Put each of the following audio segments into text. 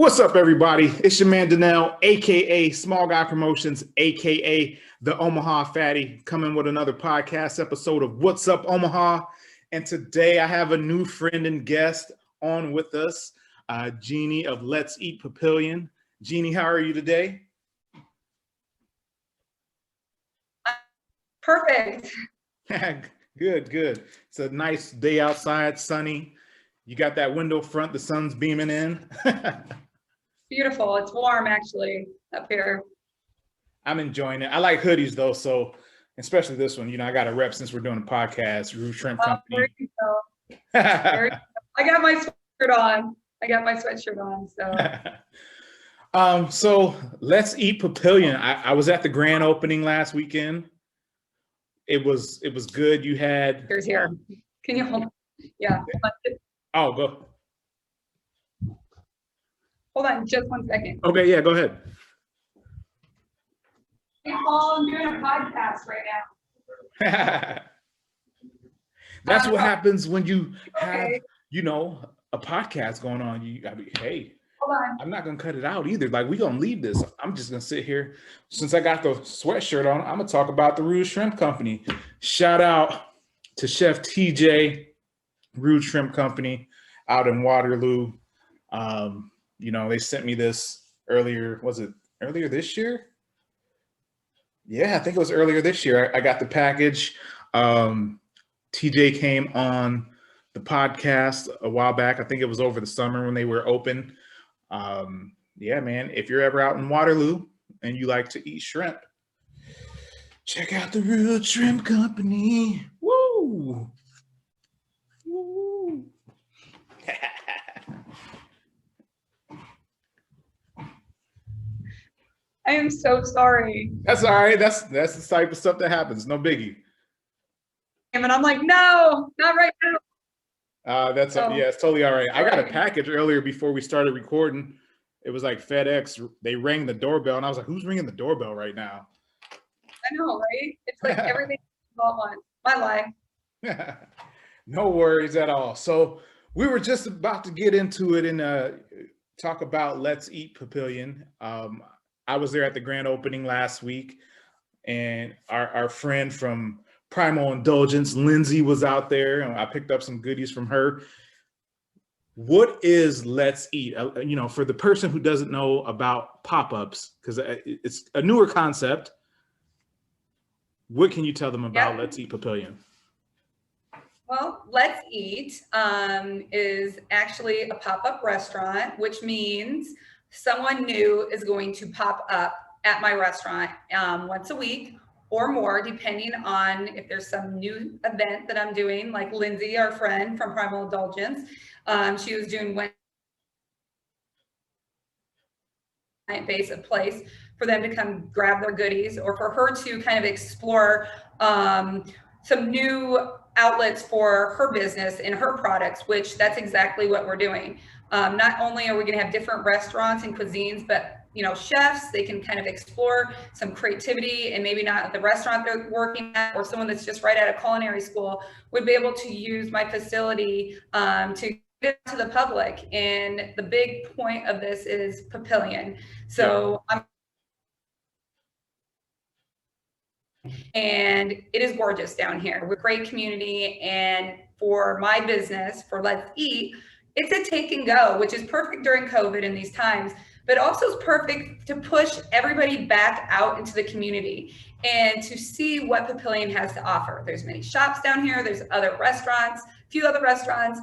What's up, everybody? It's your man, Danelle, aka Small Guy Promotions, aka the Omaha Fatty, coming with another podcast episode of What's Up, Omaha. And today I have a new friend and guest on with us, Jeanie of Let's Eat Papillion. Jeanie, how are you today? Perfect. Good. It's a nice day outside, sunny. You got that window front, the sun's beaming in. Beautiful. It's warm actually up here. I'm enjoying it. I like hoodies though, so especially this one. You know, I got a rep since we're doing a podcast, Rouge Shrimp Company. There you go. There you go. I got my sweatshirt on. So Let's Eat Papillion. I was at the grand opening last weekend. It was good. You had here's here. Can you hold? Yeah. Oh, go. Hold on just 1 second. Okay, yeah, go ahead. Hey, Paul, I'm doing a podcast right now. That's what happens when you have, you know, a podcast going on. Hey, hold on. I'm not gonna cut it out either. Like, we gonna leave this. I'm just gonna sit here. Since I got the sweatshirt on, I'm gonna talk about the Rouge Shrimp Company. Shout out to Chef TJ, Rouge Shrimp Company out in Waterloo. You know, they sent me this earlier. Was it earlier this year? Yeah, I think it was earlier this year. I got the package. TJ came on the podcast a while back. I think it was over the summer when they were open. Yeah, man, if you're ever out in Waterloo and you like to eat shrimp, check out the Rouge Shrimp Company. Woo! Woo! I am so sorry. That's all right. That's the type of stuff that happens. No biggie. And I'm like, no, not right now. Yeah, it's totally all right. I got a package earlier before we started recording. It was like FedEx. They rang the doorbell, and I was like, "Who's ringing the doorbell right now?" I know, right? It's like everything all at once. My life. No worries at all. So we were just about to get into it and talk about Let's Eat Papillion. I was there at the grand opening last week, and our friend from Primal Indulgence, Lindsay, was out there, and I picked up some goodies from her. What is Let's Eat? You know, for the person who doesn't know about pop-ups, because it's a newer concept, what can you tell them about Let's Eat Papillion? Well, Let's Eat is actually a pop-up restaurant, which means someone new is going to pop up at my restaurant once a week or more, depending on if there's some new event that I'm doing. Like Lindsay, our friend from Primal Indulgence, she was doing a place for them to come grab their goodies, or for her to kind of explore some new outlets for her business and her products, which that's exactly what we're doing. Not only are we going to have different restaurants and cuisines, but you know, chefs, they can kind of explore some creativity, and maybe not at the restaurant they're working at, or someone that's just right out of culinary school would be able to use my facility to get to the public. And the big point of this is Papillion. So and it is gorgeous down here. We're a great community, and for my business, for Let's Eat, it's a take and go, which is perfect during COVID in these times, but also is perfect to push everybody back out into the community and to see what Papillion has to offer. There's many shops down here. There's other restaurants, a few other restaurants,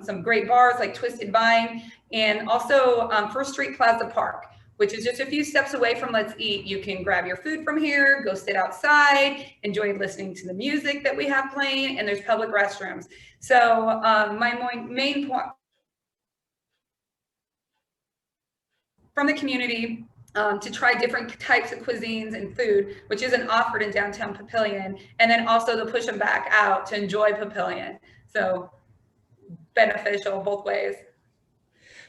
some great bars like Twisted Vine, and also First Street Plaza Park, which is just a few steps away from Let's Eat. You can grab your food from here, go sit outside, enjoy listening to the music that we have playing, and there's public restrooms. So my main point from the community to try different types of cuisines and food, which isn't offered in downtown Papillion, and then also to push them back out to enjoy Papillion. So beneficial both ways.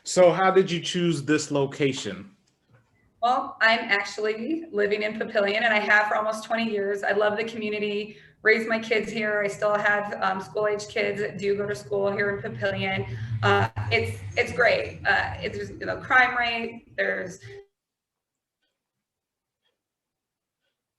So how did you choose this location? Well, I'm actually living in Papillion, and I have for almost 20 years. I love the community. raised my kids here. I still have school-age kids that do go to school here in Papillion. It's great. It's, you know, crime rate. There's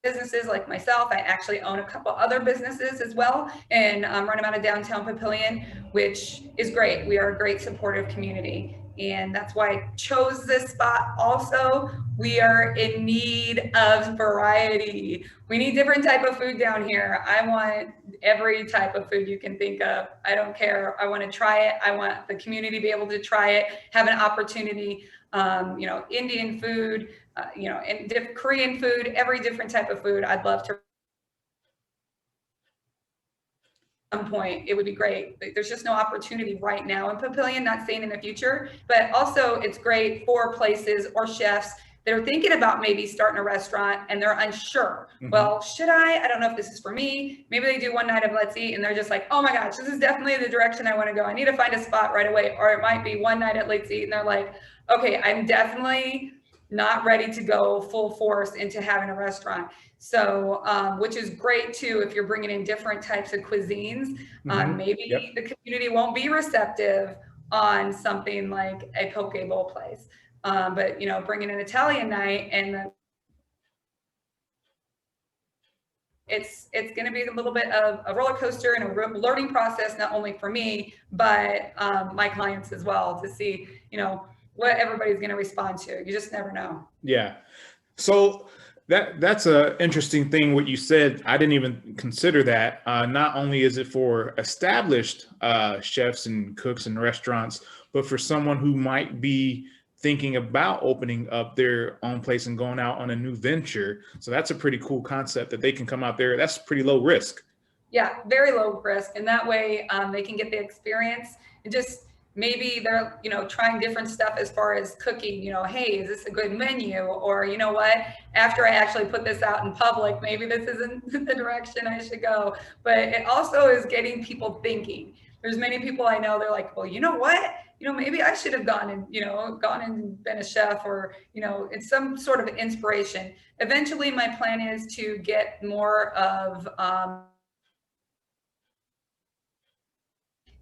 businesses like myself. I actually own a couple other businesses as well, and run them out of downtown Papillion, which is great. We are a great supportive community, and that's why I chose this spot. Also, we are in need of variety. We need different type of food down here. I want every type of food you can think of. I don't care. I want to try it. I want the community to be able to try it, have an opportunity. You know, Indian food, you know, and Korean food, every different type of food. I'd love to. At some point, it would be great. There's just no opportunity right now in Papillion, not saying in the future, but also it's great for places or chefs that are thinking about maybe starting a restaurant and they're unsure. Mm-hmm. Well, should I don't know if this is for me. Maybe they do one night of Let's Eat and they're just like, oh my gosh, this is definitely the direction I want to go. I need to find a spot right away. Or it might be one night at Let's Eat and they're like, okay, I'm definitely not ready to go full force into having a restaurant. So, which is great too, if you're bringing in different types of cuisines. Maybe the community won't be receptive on something like a poke bowl place. But, you know, bringing an Italian night and it's going to be a little bit of a roller coaster and a learning process, not only for me, but my clients as well, to see, you know, what everybody's going to respond to. You just never know. Yeah. So that's an interesting thing, what you said. I didn't even consider that. Not only is it for established chefs and cooks and restaurants, but for someone who might be thinking about opening up their own place and going out on a new venture. So that's a pretty cool concept that they can come out there. That's pretty low risk. Yeah, very low risk. And that way they can get the experience and just maybe they're, you know, trying different stuff as far as cooking, you know, hey, is this a good menu? Or, you know what, after I actually put this out in public, maybe this isn't the direction I should go. But it also is getting people thinking. There's many people I know, they're like, well, you know what? You know, maybe I should have gone and been a chef, or, you know, it's some sort of inspiration. Eventually, my plan is to get more of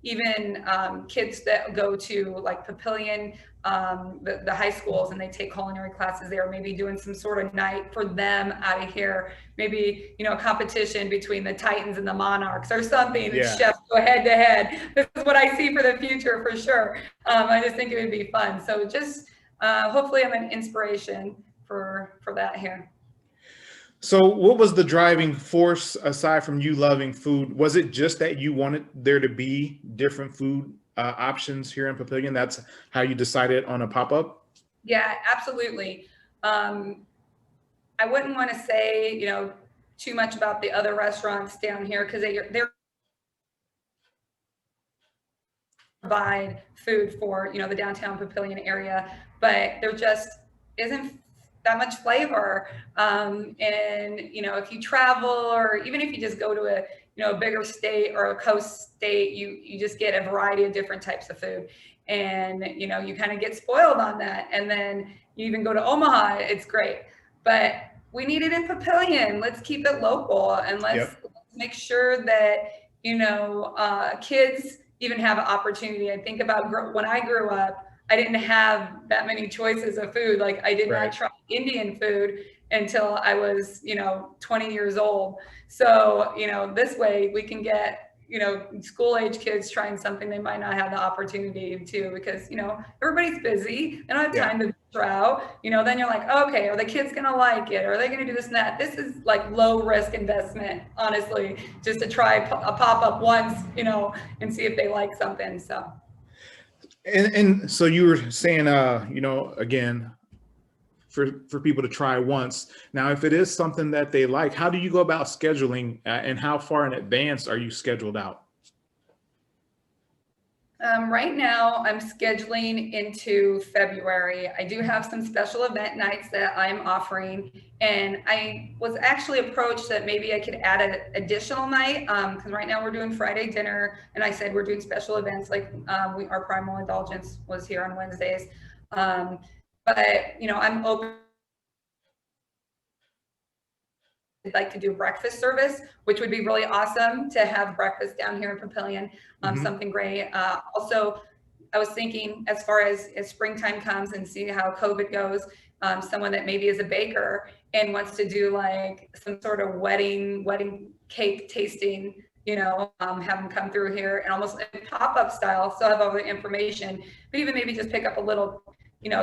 even kids that go to like Papillion, the high schools, and they take culinary classes there, maybe doing some sort of night for them out of here. Maybe, you know, a competition between the Titans and the Monarchs or something. Yeah. Chefs go head to head. This is what I see for the future for sure. I just think it would be fun. So just hopefully I'm an inspiration for that here. So what was the driving force aside from you loving food? Was it just that you wanted there to be different food options here in Papillion? That's how you decided on a pop-up? Yeah, absolutely. I wouldn't want to say, you know, too much about the other restaurants down here because they're provide food for, you know, the downtown Papillion area, but there just isn't that much flavor. And, you know, if you travel or even if you just go to a, you know, a bigger state or a coast state, you just get a variety of different types of food. And, you know, you kind of get spoiled on that. And then you even go to Omaha, it's great. But we need it in Papillion. Let's keep it local and let's make sure that, you know, kids even have an opportunity. I think about when I grew up, I didn't have that many choices of food. Like I did not try Indian food until I was, you know, 20 years old. So, you know, this way we can get, you know, school age kids trying something they might not have the opportunity to, because, you know, everybody's busy. They don't have time to venture out. You know, then you're like, okay, are the kids going to like it? Are they going to do this and that? This is like low risk investment, honestly, just to try a pop-up once, you know, and see if they like something. So. And so you were saying, you know, again, for people to try once. Now, if it is something that they like, how do you go about scheduling and how far in advance are you scheduled out? Right now, I'm scheduling into February. I do have some special event nights that I'm offering, and I was actually approached that maybe I could add an additional night because right now we're doing Friday dinner, and I said we're doing special events like our Primal Indulgence was here on Wednesdays. But you know, I'm open like to do breakfast service, which would be really awesome to have breakfast down here in Papillion. Something great. Also, I was thinking as far as springtime comes and see how COVID goes, someone that maybe is a baker and wants to do like some sort of wedding cake tasting, have them come through here and almost in pop-up style, still have all the information, but even maybe just pick up a little,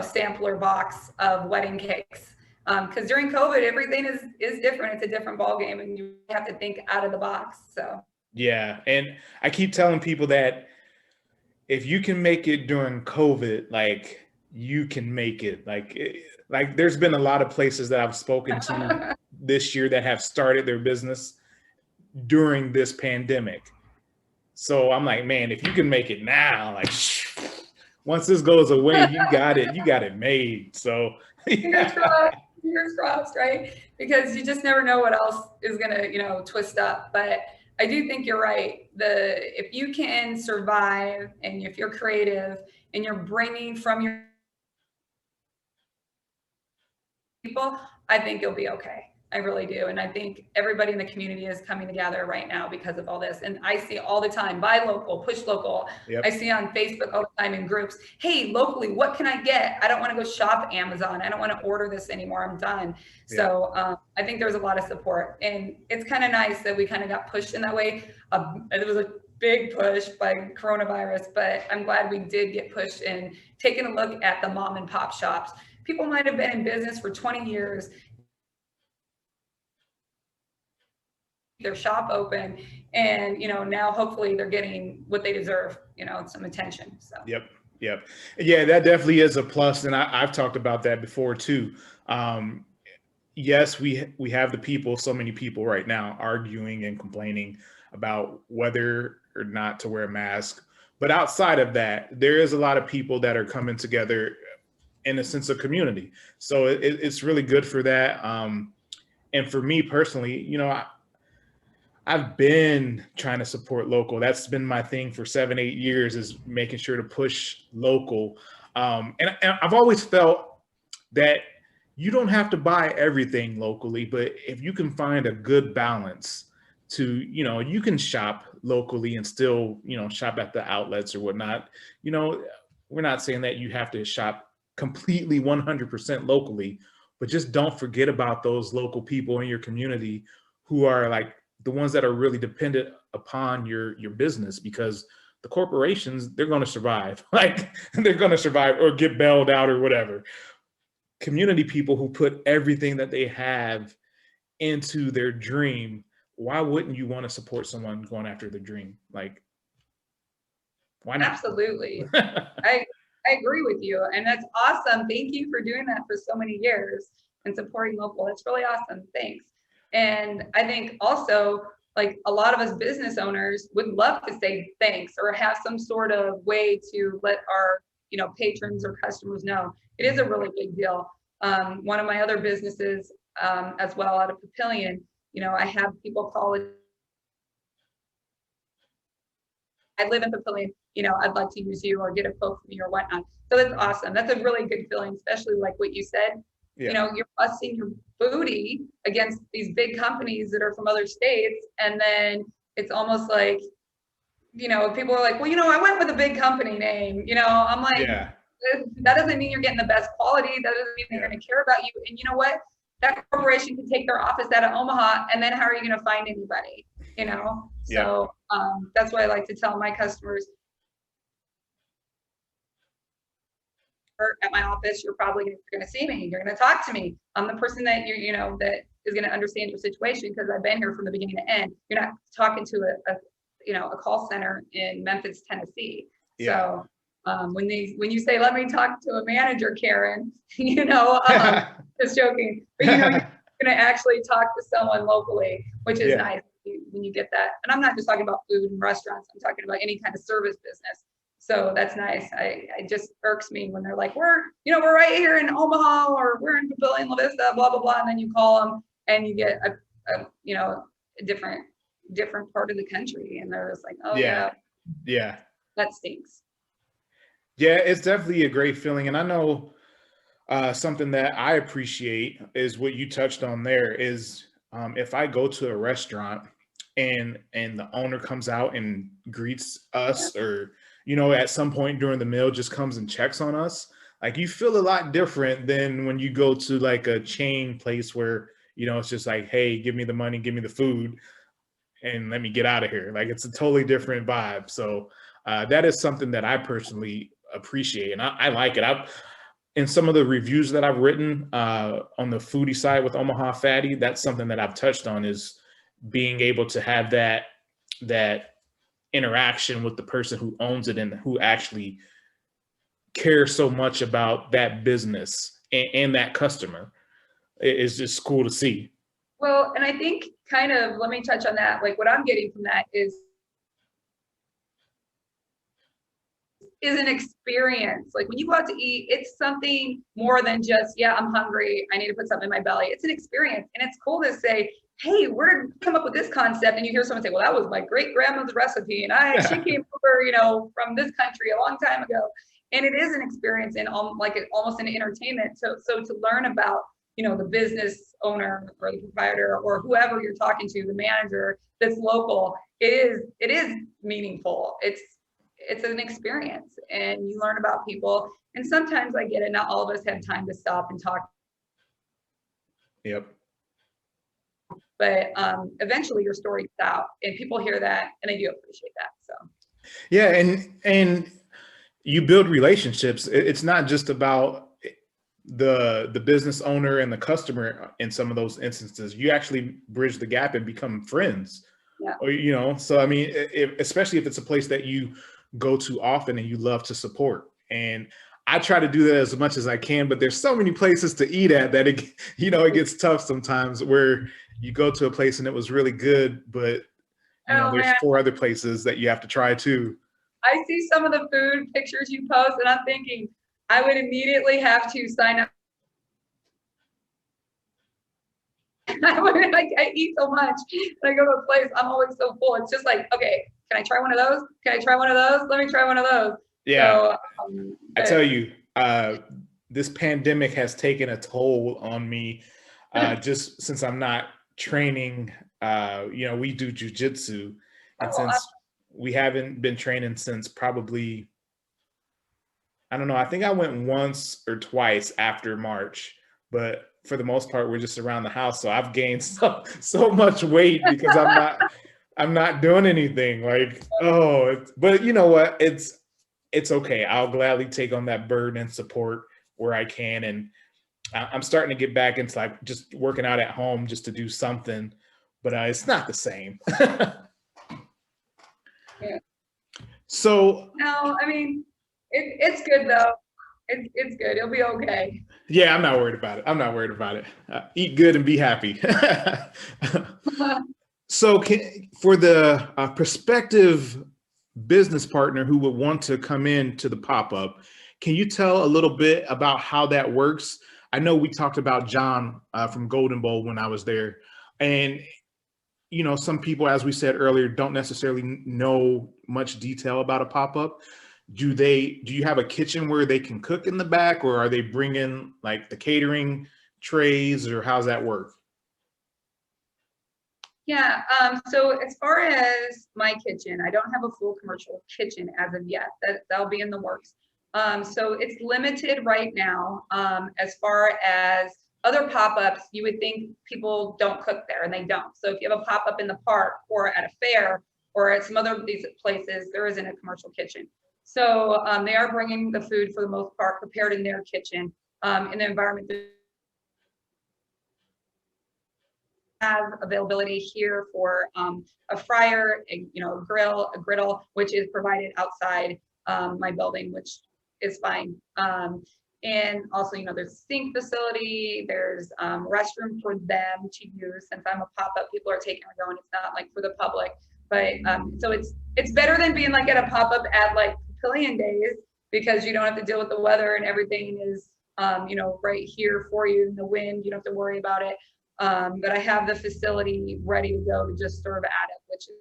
sampler box of wedding cakes. Because during COVID, everything is different. It's a different ballgame, and you have to think out of the box. So yeah, and I keep telling people that if you can make it during COVID, like you can make it. Like there's been a lot of places that I've spoken to this year that have started their business during this pandemic. So I'm like, man, if you can make it now, like once this goes away, you got it made. So fingers crossed, right? Because you just never know what else is gonna, twist up. But I do think you're right. If you can survive and if you're creative and you're bringing from your people, I think you'll be okay. I really do. And I think everybody in the community is coming together right now because of all this. And I see all the time, buy local, push local. Yep. I see on Facebook all the time in groups, hey, locally, what can I get? I don't want to go shop Amazon. I don't want to order this anymore. I'm done. Yeah. So I think there's a lot of support. And it's kind of nice that we kind of got pushed in that way. It was a big push by coronavirus, but I'm glad we did get pushed and taking a look at the mom and pop shops. People might have been in business for 20 years. Their shop open, and now hopefully they're getting what they deserve, some attention. So yep, yeah, that definitely is a plus, and I've talked about that before too. Yes, we have the people, so many people right now arguing and complaining about whether or not to wear a mask, but outside of that, there is a lot of people that are coming together in a sense of community. So it's really good for that. And for me personally, I've been trying to support local. That's been my thing for 7-8 years, is making sure to push local. And I've always felt that you don't have to buy everything locally, but if you can find a good balance to, you can shop locally and still, shop at the outlets or whatnot. We're not saying that you have to shop completely 100% locally, but just don't forget about those local people in your community who are like the ones that are really dependent upon your business, because the corporations, they're going to survive. Like they're going to survive or get bailed out or whatever. Community people who put everything that they have into their dream, why wouldn't you want to support someone going after their dream? Like, why not? Absolutely. I agree with you. And that's awesome. Thank you for doing that for so many years and supporting local. It's really awesome. Thanks. And I think also, like, a lot of us business owners would love to say thanks or have some sort of way to let our, patrons or customers know. It is a really big deal. One of my other businesses as well out of Papillion, I have people call it. I live in Papillion, I'd like to use you or get a quote from you or whatnot. So that's awesome. That's a really good feeling, especially like what you said. Yeah. You're busting your booty against these big companies that are from other states. And then it's almost like, people are like, well, I went with a big company name, I'm like, yeah. That doesn't mean you're getting the best quality. That doesn't mean they're going to care about you. And you know what? That corporation can take their office out of Omaha, and then how are you going to find anybody? So that's why I like to tell my customers, at my office, you're probably going to see me. You're going to talk to me. I'm the person that that is going to understand your situation, because I've been here from the beginning to end. You're not talking to a call center in Memphis, Tennessee. Yeah. So when you say, let me talk to a manager, Karen, just joking, but you're going to actually talk to someone locally, which is nice when you get that. And I'm not just talking about food and restaurants. I'm talking about any kind of service business. So that's nice. It just irks me when they're like, we're right here in Omaha, or we're in Papillion, La Vista, blah, blah, blah. And then you call them and you get a different part of the country. And they're just like, oh yeah. That stinks. Yeah, it's definitely a great feeling. And I know something that I appreciate is what you touched on there is if I go to a restaurant and the owner comes out and greets us, or at some point during the meal just comes and checks on us, like you feel a lot different than when you go to like a chain place where it's just like, hey, give me the money, give me the food, and let me get out of here. Like it's a totally different vibe. So that is something that I personally appreciate, and I like it. In some of the reviews that I've written on the foodie side with Omaha Fatty, that's something that I've touched on, is being able to have that interaction with the person who owns it and who actually cares so much about that business and that customer. It's just cool to see. Well, and I think kind of, let me touch on that. Like what I'm getting from that is an experience. Like when you go out to eat, it's something more than just, yeah, I'm hungry, I need to put something in my belly. It's an experience. And it's cool to say, hey, we're gonna come up with this concept. And you hear someone say, well, that was my great grandmother's recipe. And she came over, from this country a long time ago. And it is an experience and almost an entertainment. So to learn about, the business owner or the proprietor or whoever you're talking to, the manager that's local, it is meaningful. It's an experience, and you learn about people. And sometimes I get it, not all of us have time to stop and talk. Yep. But eventually your story gets out and people hear that, and I do appreciate that. So yeah, and you build relationships. It's not just about the business owner and the customer. In some of those instances, you actually bridge the gap and become friends. Yeah. Or so I mean, especially if it's a place that you go to often and you love to support. And I try to do that as much as I can, but there's so many places to eat at that it gets tough sometimes, where you go to a place and it was really good, but there's 4 other places that you have to try too. I see some of the food pictures you post and I'm thinking I would immediately have to sign up. I eat so much when I go to a place, I'm always so full. It's just like, okay, can I try one of those? Can I try one of those? Let me try one of those. Yeah. So, I tell you, this pandemic has taken a toll on me, just since I'm not training. We do jujitsu, and since we haven't been training since probably, I don't know, I think I went once or twice after March, but for the most part, we're just around the house. So I've gained so much weight because I'm not doing anything. Like, but you know what? It's okay. I'll gladly take on that burden and support where I can. And I'm starting to get back into like just working out at home just to do something, but it's not the same. Yeah. So no, I mean, it's good though. It's good. It'll be okay. Yeah, I'm not worried about it. Eat good and be happy. So for the prospective business partner who would want to come in to the pop-up, can you tell a little bit about how that works? I know we talked about John from Golden Bowl when I was there. And, some people, as we said earlier, don't necessarily know much detail about a pop-up. Do you have a kitchen where they can cook in the back, or are they bringing like the catering trays, or how's that work? Yeah, so as far as my kitchen, I don't have a full commercial kitchen as of yet. That'll be in the works. So it's limited right now. As far as other pop-ups, you would think people don't cook there, and they don't. So if you have a pop-up in the park or at a fair or at some other these places, there isn't a commercial kitchen. So they are bringing the food for the most part prepared in their kitchen, in the environment. Have availability here for a fryer, a grill, a griddle, which is provided outside my building, which is fine. And also, there's a sink facility, there's restroom for them to use. Since I'm a pop-up, people are taking and going. It's not like for the public, but so it's better than being like at a pop-up at like Papillion days, because you don't have to deal with the weather and everything is right here for you in the wind. You don't have to worry about it. But I have the facility ready to go to just serve at it, which is,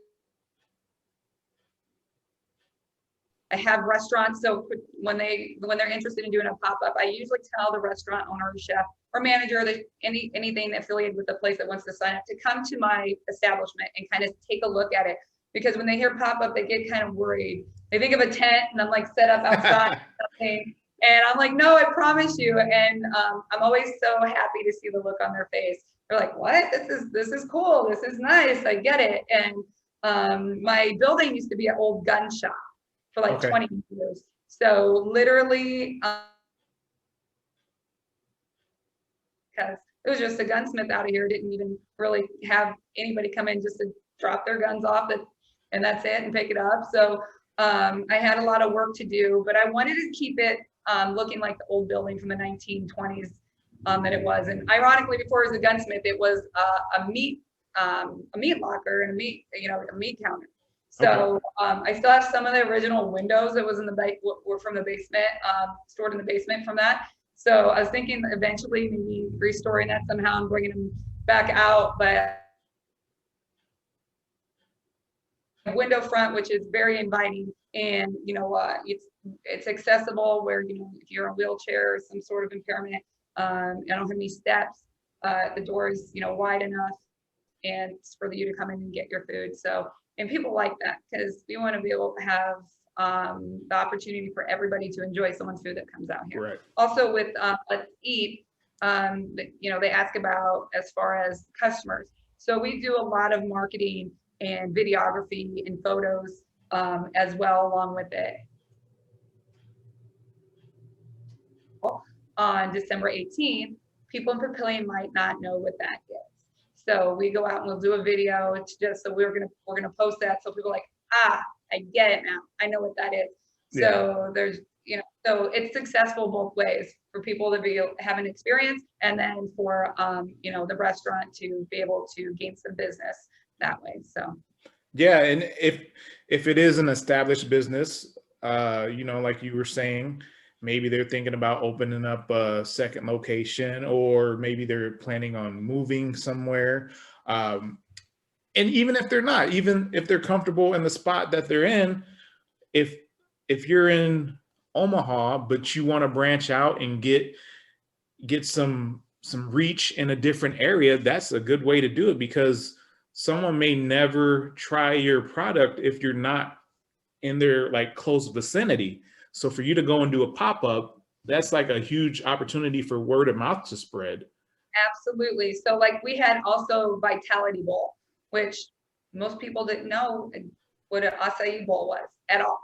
I have restaurants. So when they're interested in doing a pop-up, I usually tell the restaurant owner or chef, or manager, anything affiliated with the place that wants to sign up to come to my establishment and kind of take a look at it. Because when they hear pop-up, they get kind of worried. They think of a tent and I'm like set up outside something. And I'm like, no, I promise you. And I'm always so happy to see the look on their face. They're like, what? This is cool. This is nice. I get it. And my building used to be an old gun shop for like 20 years. So literally, because it was just a gunsmith out of here, didn't even really have anybody come in just to drop their guns off it, and that's it, and pick it up. So I had a lot of work to do, but I wanted to keep it looking like the old building from the 1920s that it was. And ironically, before it was a gunsmith, it was a meat locker and a meat counter. So I still have some of the original windows that was in the were from the basement, stored in the basement from that. So I was thinking eventually maybe restoring that somehow and bringing them back out, but window front, which is very inviting, and it's accessible where if you're in a wheelchair or some sort of impairment, I don't have any steps. The door is wide enough, and it's for you to come in and get your food. So, and people like that because we want to be able to have the opportunity for everybody to enjoy someone's food that comes out here. Right. Also with Let's Eat, they ask about as far as customers. So we do a lot of marketing and videography and photos as well along with it. On December 18th, people in Papillion might not know what that is. So we go out and we'll do a video. It's just so we're gonna post that so people are like, I get it now. I know what that is. So there's so it's successful both ways for people to have an experience, and then for the restaurant to be able to gain some business that way. So yeah, and if it is an established business, like you were saying, maybe they're thinking about opening up a second location, or maybe they're planning on moving somewhere. And even if they're not, even if they're comfortable in the spot that they're in, if you're in Omaha, but you want to branch out and get some reach in a different area, that's a good way to do it, because someone may never try your product if you're not in their like close vicinity. So for you to go and do a pop-up, that's like a huge opportunity for word of mouth to spread. Absolutely. So like we had also Vitality Bowl, which most people didn't know what an acai bowl was at all.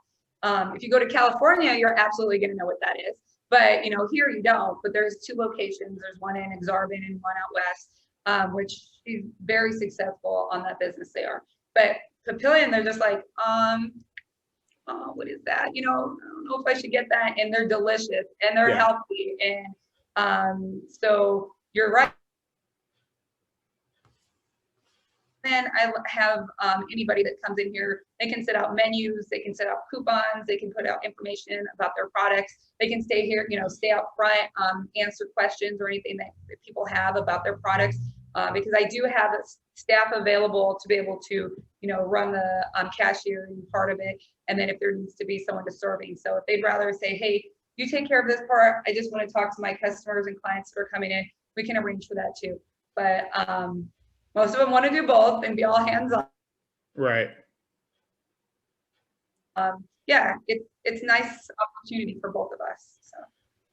If you go to California, you're absolutely going to know what that is. But here you don't. But there's 2 locations. There's one in Exarban and one out west, which she's very successful on that business they are. But Papillion, they're just like, what is that? I don't know if I should get that. And they're delicious and they're healthy. And so you're right. Then I have anybody that comes in here, they can set out menus, they can set out coupons, they can put out information about their products. They can stay here, stay out front, answer questions or anything that people have about their products. Because I do have staff available to be able to, run the cashiering part of it. And then if there needs to be someone to serving. So if they'd rather say, hey, you take care of this part, I just want to talk to my customers and clients that are coming in, we can arrange for that too. But most of them want to do both and be all hands on. Right. Yeah, it's nice opportunity for both of us. So.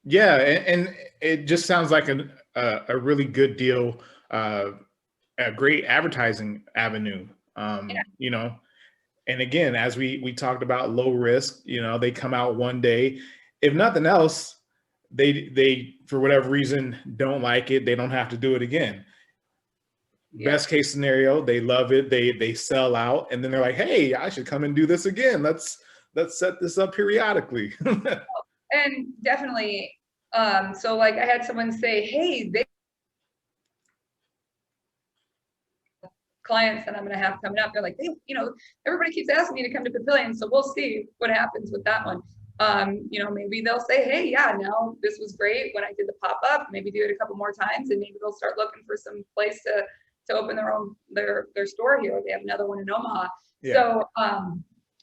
Yeah, and it just sounds like a really good deal, a great advertising avenue. And again, as we talked about, low risk. They come out one day. If nothing else, they for whatever reason don't like it. They don't have to do it again. Best case scenario, they love it, they sell out, and then they're like, hey, I should come and do this again. Let's set this up periodically. And definitely, so like I had someone say, hey, clients that I'm going to have coming up, they're like, hey, everybody keeps asking me to come to Papillion, so we'll see what happens with that one. Maybe they'll say, hey, yeah, no, this was great when I did the pop-up, maybe do it a couple more times, and maybe they'll start looking for some place to open their store here. They have another one in Omaha. So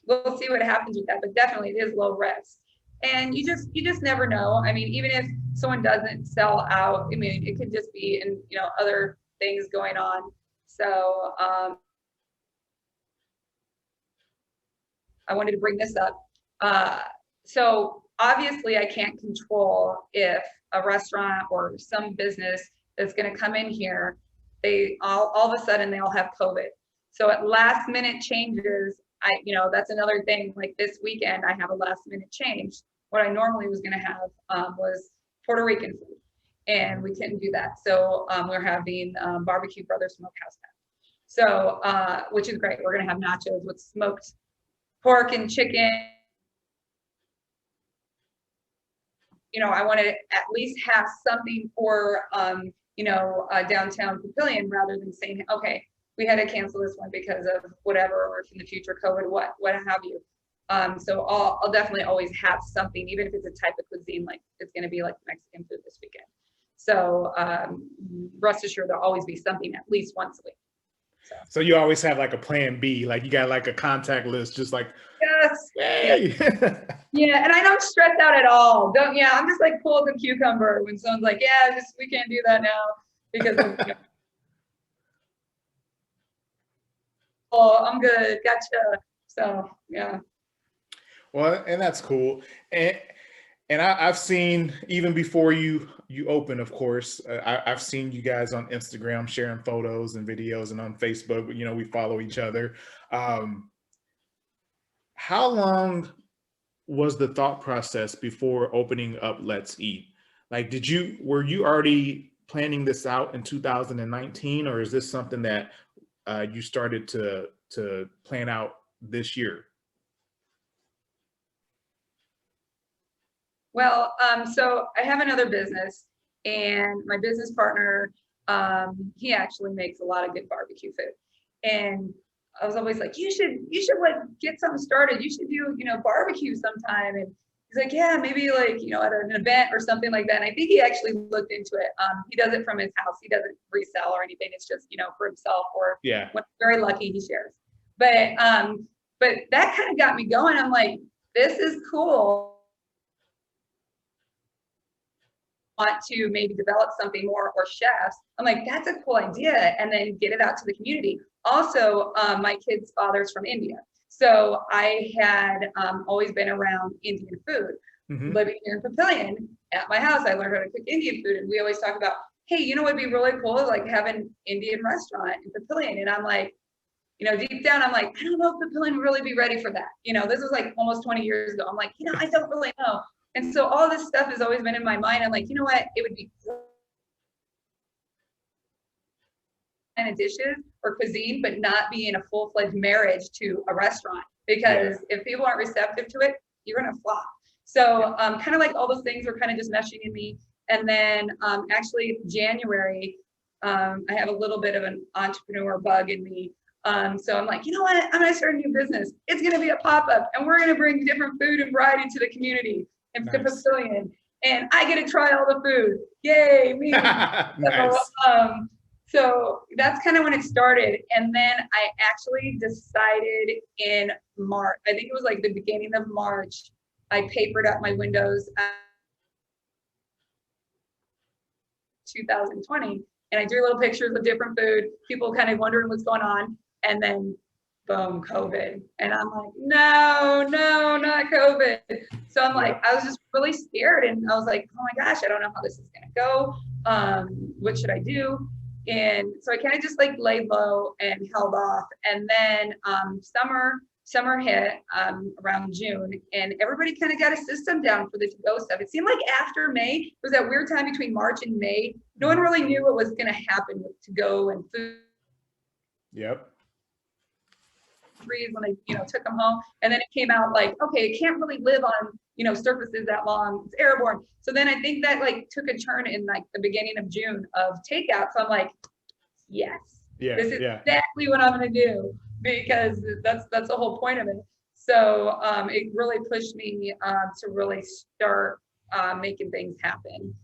we'll see what happens with that, but definitely it is low risk. And you just never know. I mean, even if someone doesn't sell out, I mean, it could just be in, you know, other things going on. So I wanted to bring this up. So obviously I can't control if a restaurant or some business that's going to come in here, they all of a sudden they all have COVID. So at last minute changes, you know, that's another thing. Like this weekend, I have a last minute change. What I normally was going to have was Puerto Rican food, and we couldn't do that. So we're having Barbecue Brothers Smokehouse now. So, which is great. We're going to have nachos with smoked pork and chicken. You know, I want to at least have something for, you know, downtown Papillion, rather than saying, okay, we had to cancel this one because of whatever, or if in the future COVID, what have you. So I'll definitely always have something, even if it's a type of cuisine, like it's going to be like Mexican food this weekend. So rest assured, there'll always be something at least once a week. So you always have like a plan B, like you got like a contact list, just like, yes, hey. yes. Yeah, and I don't stress out at all. I'm just like cool as a cucumber when someone's like, yeah, we can't do that now because of, you know, oh, I'm good, gotcha. So yeah. Well, and that's cool. And I've seen, even before you open, of course, I've seen you guys on Instagram sharing photos and videos, and on Facebook, you know, we follow each other. How long was the thought process before opening up Let's Eat? Like, were you already planning this out in 2019, or is this something that you started to plan out this year? Well, so I have another business, and my business partner, he actually makes a lot of good barbecue food. And I was always like, you should like get something started. You should do, you know, barbecue sometime. And he's like, yeah, maybe like, you know, at an event or something like that. And I think he actually looked into it. He does it from his house. He doesn't resell or anything. It's just, you know, for himself, or Yeah. when he's very lucky, he shares. But that kind of got me going. I'm like, this is cool. Want to maybe develop something more, or chefs. I'm like, that's a cool idea, and then get it out to the community. Also, my kid's father's from India, so I had always been around Indian food. Living here in Papillion at my house, I learned how to cook Indian food, and we always talk about, hey, you know what'd be really cool is like have an Indian restaurant in Papillion. And I'm like, you know, deep down, I'm like, I don't know if Papillion would really be ready for that. You know, this was like almost 20 years ago. I'm like, you know, I don't really know. And so all this stuff has always been in my mind. I'm like, you know what? It would be kind of dishes or cuisine, but not be in a full-fledged marriage to a restaurant. Because if people aren't receptive to it, you're gonna flop. So kind of like all those things were kind of just meshing in me. And then actually January, I have a little bit of an entrepreneur bug in me. So I'm like, you know what? I'm gonna start a new business. It's gonna be a pop-up, and we're gonna bring different food and variety to the community and to Papillion, and I get to try all the food. Yay, me! Nice. So that's kind of when it started. And then I actually decided in March, I think it was like the beginning of March, I papered up my windows 2020, and I drew little pictures of different food, people kind of wondering what's going on, and then boom, COVID. And I'm like, no, not COVID. So I'm like, I was just really scared, and I was like, oh my gosh, I don't know how this is gonna go. What should I do? And so I kind of just like laid low and held off. And then summer hit around June, and everybody kind of got a system down for the to-go stuff. It seemed like after May, it was that weird time between March and May. No one really knew what was going to happen with to-go and food. Yep. When they, you know, took them home, and then it came out like, okay, it can't really live on, you know, surfaces that long. It's airborne. So then I think that like took a turn in like the beginning of June of takeout. So I'm like, yes, this is exactly what I'm going to do, because that's the whole point of it. So it really pushed me to really start making things happen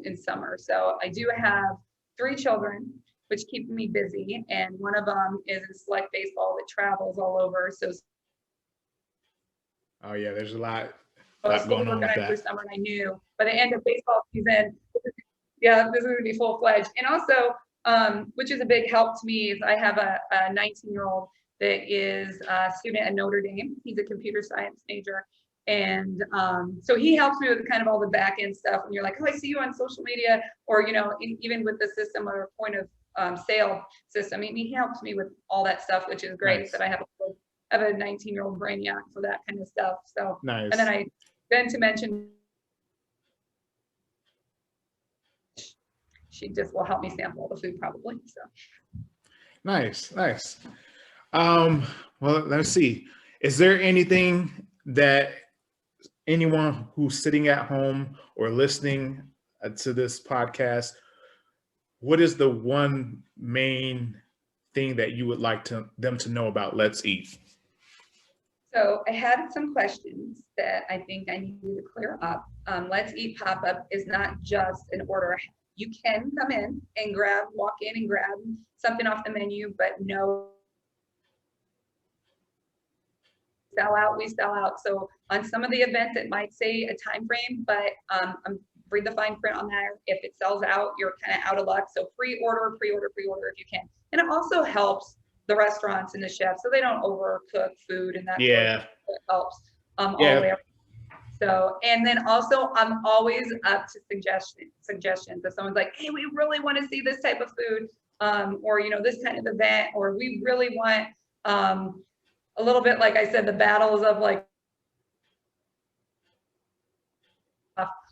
in summer. So I do have 3 children, which keep me busy, and one of them is in select baseball that travels all over. So oh yeah, there's a lot lot fully going on with organized through that. summer, and I knew by the end of baseball season, yeah, this is gonna be full-fledged. And also, which is a big help to me, is I have a 19-year-old that is a student at Notre Dame. He's a computer science major. And so he helps me with kind of all the back end stuff. When you're like, oh, I see you on social media, or, you know, even with the system or point of sale system. I mean, he helps me with all that stuff, which is great. Nice. That I have a 19-year-old brainiac for that kind of stuff. So, Nice. and then to mention, she just will help me sample the food probably. So Nice. Well, let's see. Is there anything that anyone who's sitting at home or listening to this podcast, what is the one main thing that you would like them to know about Let's Eat? So I had some questions that I think I need to clear up. Let's Eat Pop-Up is not just an order ahead. You can come in and walk in and grab something off the menu, but no sell out, we sell out. So on some of the events, it might say a time frame, but read the fine print on there. If it sells out, you're kind of out of luck. So pre-order if you can. And it also helps the restaurants and the chefs so they don't overcook food, and that sort of it helps all the way around. So, and then also I'm always up to suggestions. If someone's like, hey, we really want to see this type of food, or, you know, this kind of event, or we really want a little bit, like I said, the battles of like,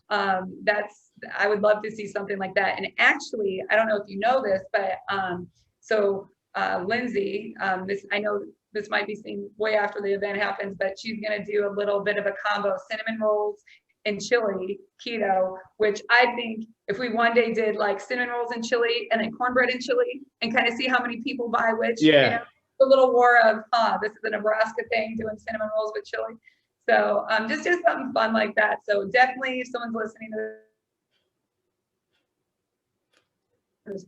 I would love to see something like that. And actually, I don't know if you know this, but Lindsay, I know this might be seen way after the event happens, but she's going to do a little bit of a combo, cinnamon rolls and chili keto, which I think if we one day did like cinnamon rolls and chili and then cornbread and chili and kind of see how many people buy which, you know, the little war of, this is a Nebraska thing, doing cinnamon rolls with chili. So just do something fun like that. So definitely, if someone's listening to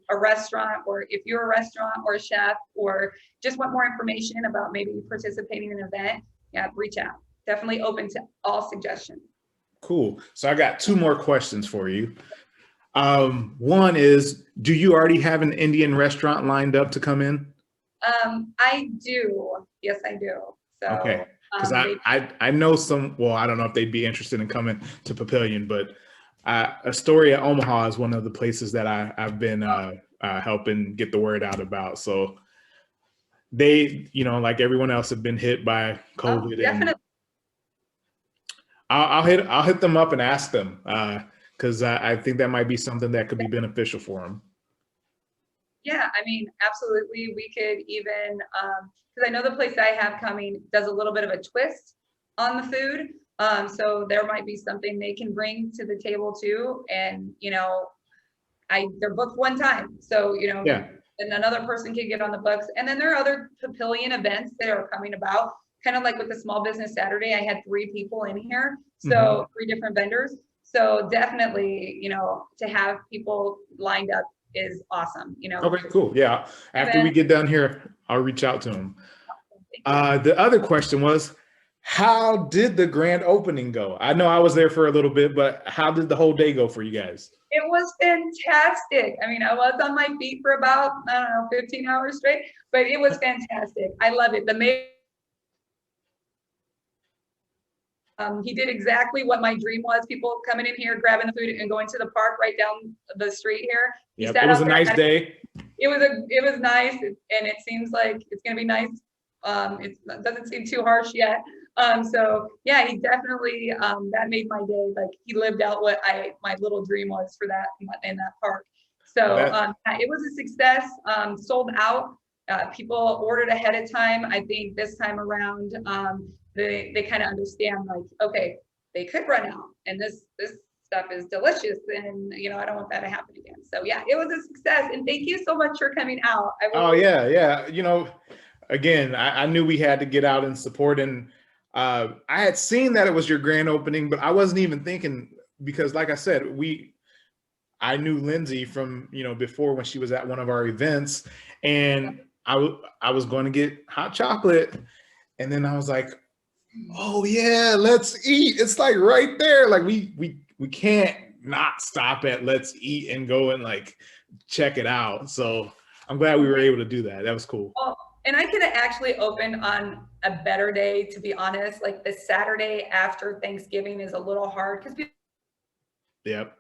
a restaurant, or if you're a restaurant or a chef, or just want more information about maybe participating in an event, reach out. Definitely open to all suggestions. Cool. So I got two more questions for you. One is, do you already have an Indian restaurant lined up to come in? I do. Yes, I do. So, okay. Because I know some, well, I don't know if they'd be interested in coming to Papillion, but Astoria, Omaha is one of the places that I've been helping get the word out about. So they, you know, like everyone else, have been hit by COVID. Definitely. And I'll hit them up and ask them, because I think that might be something that could be beneficial for them. Yeah, I mean, absolutely. We could even, because I know the place I have coming does a little bit of a twist on the food. So there might be something they can bring to the table too. And, you know, they're booked one time. So, you know, and another person can get on the books. And then there are other Papillion events that are coming about, kind of like with the Small Business Saturday. I had 3 people in here. So 3 different vendors. So definitely, you know, to have people lined up is awesome, you know. Okay, cool. Yeah. After we get done here, I'll reach out to them. The other question was, how did the grand opening go? I know I was there for a little bit, but how did the whole day go for you guys? It was fantastic. I mean, I was on my feet for about, I don't know, 15 hours straight, but it was fantastic. I love it. He did exactly what my dream was. People coming in here, grabbing the food and going to the park right down the street here. Yep, it was a nice day. It was nice, and it seems like it's going to be nice. It doesn't seem too harsh yet. So yeah, he definitely, that made my day. Like, he lived out what my little dream was for that in that park. So it was a success. Sold out. People ordered ahead of time. I think this time around, they kind of understand, like, okay, they could run out, and this stuff is delicious, and, you know, I don't want that to happen again. So yeah, it was a success, and thank you so much for coming out. Yeah. You know, again, I knew we had to get out and support, and I had seen that it was your grand opening, but I wasn't even thinking, because like I said, I knew Lindsay from, you know, before, when she was at one of our events, and I was going to get hot chocolate, and then I was like, Oh yeah, Let's Eat. It's like right there. Like we can't not stop at Let's Eat and go and like check it out. So I'm glad we were able to do that. That was cool. Oh, and I could have actually opened on a better day, to be honest. Like the Saturday after Thanksgiving is a little hard because Yep.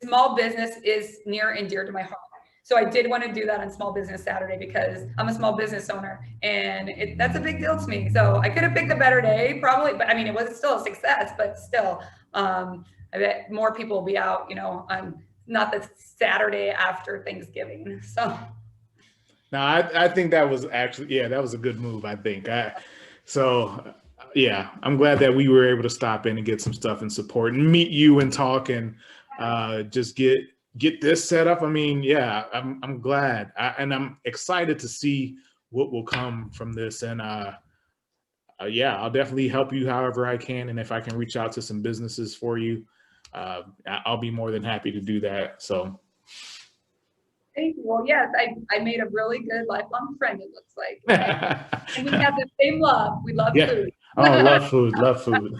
small business is near and dear to my heart. So I did want to do that on Small Business Saturday because I'm a small business owner and that's a big deal to me. So I could have picked a better day probably, but I mean, it was still a success, but still, I bet more people will be out, on not the Saturday after Thanksgiving. So. Now I think that was actually, yeah, that was a good move, I think. Yeah, I'm glad that we were able to stop in and get some stuff and support and meet you and talk and just get this set up. I mean, yeah, I'm glad, and I'm excited to see what will come from this. And yeah, I'll definitely help you however I can, and if I can reach out to some businesses for you, I'll be more than happy to do that. So. Thank you. Well, yes, I made a really good lifelong friend, it looks like. And we have the same love. We love food. Oh, love food, love food.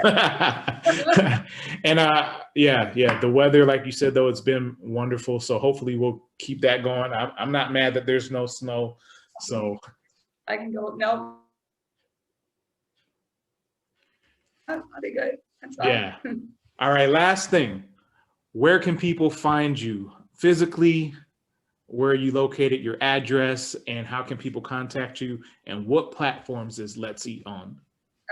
And yeah, the weather, like you said, though, it's been wonderful. So hopefully we'll keep that going. I'm not mad that there's no snow. So I can go, no. I'll be good. That's all. Yeah. All right, last thing. Where can people find you physically? Where are you located, your address, and how can people contact you? And what platforms is Let's Eat on?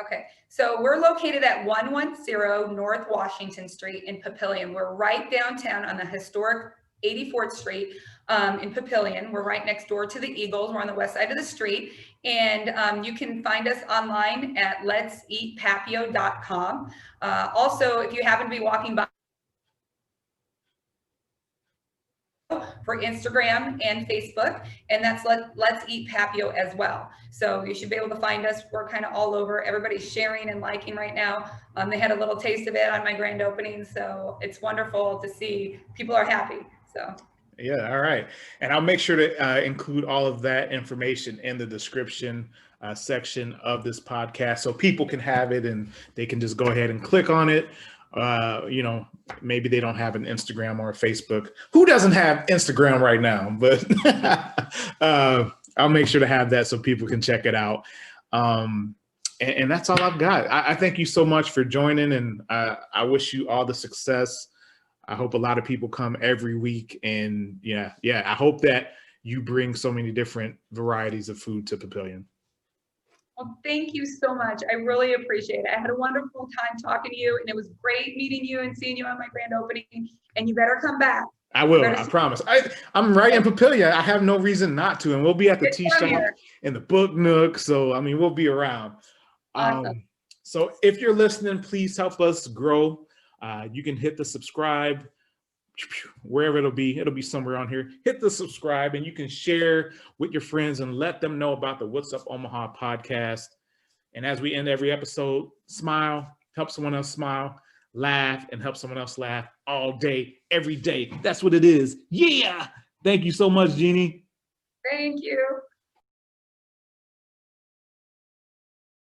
Okay, so we're located at 110 North Washington Street in Papillion. We're right downtown on the historic 84th Street in Papillion. We're right next door to the Eagles. We're on the west side of the street. And you can find us online at let'seatpapio.com. Also, if you happen to be walking by, for Instagram and Facebook, and that's Let's Eat Papio as well. So you should be able to find us. We're kind of all over. Everybody's sharing and liking right now. They had a little taste of it on my grand opening, so it's wonderful to see people are happy. So. Yeah, all right. And I'll make sure to include all of that information in the description section of this podcast so people can have it and they can just go ahead and click on it. Maybe they don't have an Instagram or a Facebook. Who doesn't have Instagram right now? But I'll make sure to have that so people can check it out. And that's all I've got. I thank you so much for joining, and I wish you all the success. I hope a lot of people come every week, and yeah, I hope that you bring so many different varieties of food to Papillion. Well, thank you so much. I really appreciate it. I had a wonderful time talking to you, and it was great meeting you and seeing you on my grand opening, and you better come back. I will, I promise. I'm right in Papillion. I have no reason not to, and we'll be at the tea shop in the book nook, so I mean, we'll be around. Awesome. So if you're listening, please help us grow. You can hit the subscribe wherever it'll be somewhere on here. Hit the subscribe, and you can share with your friends and let them know about the What's Up Omaha podcast. And as we end every episode, smile, help someone else smile, laugh, and help someone else laugh all day, every day. That's what it is. Yeah. Thank you so much, Jeanie. Thank you.